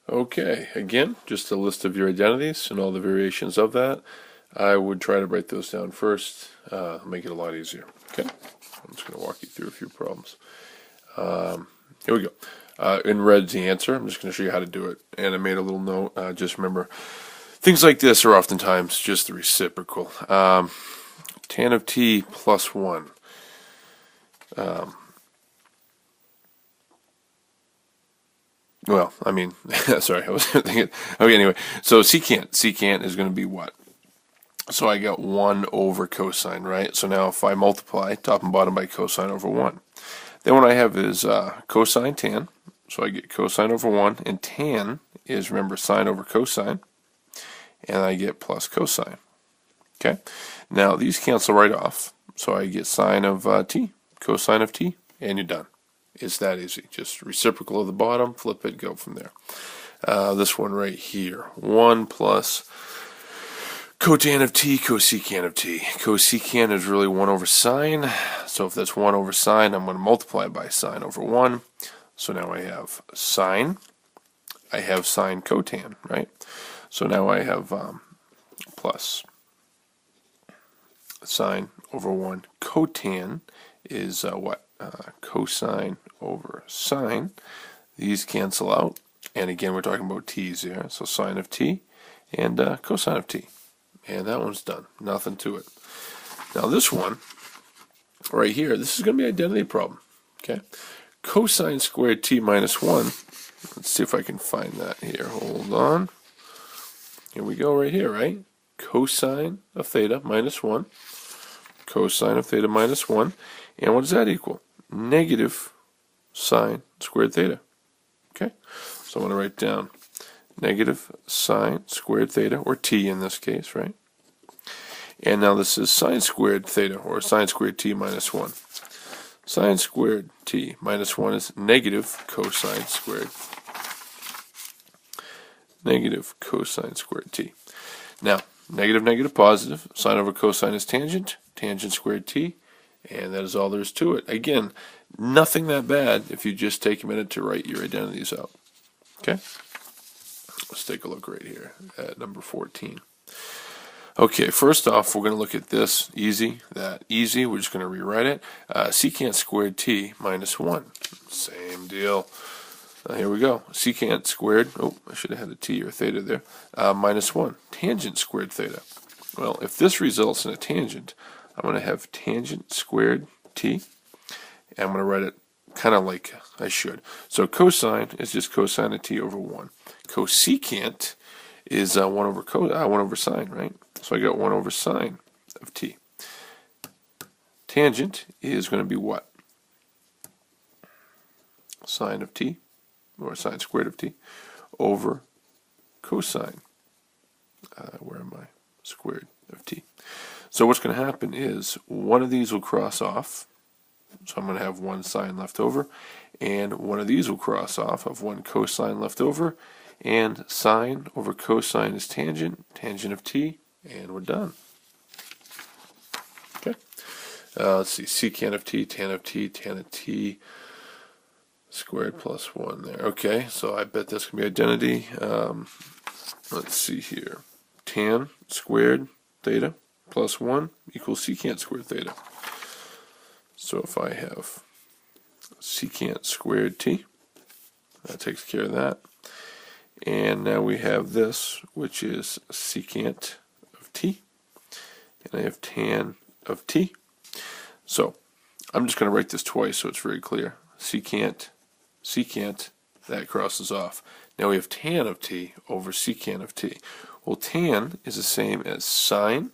Okay, again, just a list of your identities and all the variations of that. I would try to write those down first, make it a lot easier. Okay, I'm just going to walk you through a few problems. Here we go. In red's the answer. I'm just going to show you how to do it. And I made a little note. Just remember, things like this are oftentimes just the reciprocal. Tan of t plus 1. Well, I mean, sorry, I was thinking. Okay, anyway, so secant is going to be what? So I got 1 over cosine, right? So now if I multiply top and bottom by cosine over 1, then what I have is cosine tan. So I get cosine over 1, and tan is, remember, sine over cosine, and I get plus cosine. Okay? Now these cancel right off, so I get sine of t, cosine of t, and you're done. It's that easy. Just reciprocal of the bottom, flip it, go from there. This one right here, 1 plus cotan of t, cosecant of t. Cosecant is really 1 over sine, so if that's 1 over sine, I'm going to multiply by sine over 1. So now I have sine, I have sine cotan, right? So now I have plus sine over 1. Cotan is what? Cosine over sine. These cancel out, and again we're talking about t's here, so sine of t and cosine of t, and that one's done. Nothing to it. Now this one right here, this is going to be an identity problem. Okay, cosine squared t minus 1. Let's see if I can find that here. Hold on. Here we go, right here, right? Cosine of theta minus 1. Cosine of theta minus 1. And what does that equal? Negative sine squared theta. Okay? So I'm going to write down negative sine squared theta, or t in this case, right? And now this is sine squared theta, or sine squared t minus 1. Sine squared t minus 1 is negative cosine squared. Negative cosine squared t. Now, negative, negative, positive. Sine over cosine is tangent. Tangent squared t. And that is all there is to it. Again, nothing that bad if you just take a minute to write your identities out. Okay? Let's take a look right here at number 14. Okay, first off, we're going to look at this easy, that easy. We're just going to rewrite it. Secant squared t minus 1. Same deal. Here we go. Secant squared, oh, I should have had a t or theta there, minus 1. Tangent squared theta. Well, if this results in a tangent, I'm going to have tangent squared t, and I'm going to write it kind of like I should. So cosine is just cosine of t over 1. Cosecant is 1 over sine, right? So I got 1 over sine of t. Tangent is going to be what? Sine of t, or sine squared of t, over cosine. Where am I? Squared of t. So what's going to happen is one of these will cross off. So I'm going to have 1 sine left over, and one of these will cross off. I have 1 cosine left over, and sine over cosine is tangent, tangent of t, and we're done. Okay. Let's see, secant of t, tan of t, squared plus 1 there. Okay, so I bet that's going to be identity. Let's see here. Tan squared theta plus 1 equals secant squared theta. So if I have secant squared t, that takes care of that. And now we have this, which is secant of t, and I have tan of t. So I'm just going to write this twice so it's very clear. Secant, that crosses off. Now we have tan of t over secant of t. Well, tan is the same as sine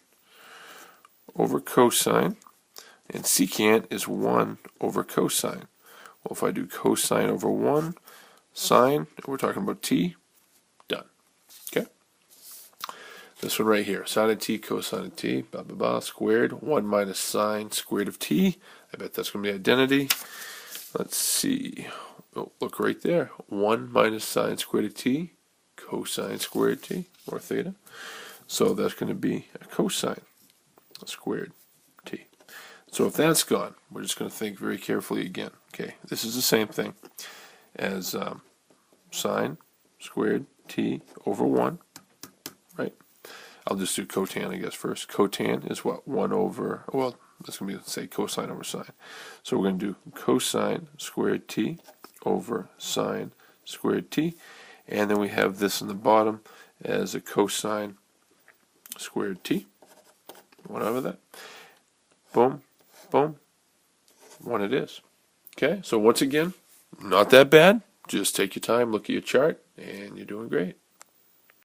over cosine, and secant is 1 over cosine. Well, if I do cosine over 1, sine, we're talking about t, done. Okay? This one right here, sine of t, cosine of t, blah, blah, blah, squared, 1 minus sine squared of t. I bet that's going to be identity. Let's see. Oh, look right there. 1 minus sine squared of t, cosine squared t, or theta. So that's going to be a cosine squared t. So if that's gone, we're just going to think very carefully again. Okay, this is the same thing as sine squared t over 1, right? I'll just do cotan, I guess, first. Cotan is what? 1 over, well, that's going to be, say, cosine over sine. So we're going to do cosine squared t over sine squared t. And then we have this in the bottom as a cosine squared t. 1 over that. Boom, boom. 1 it is. Okay, so once again, not that bad. Just take your time, look at your chart, and you're doing great.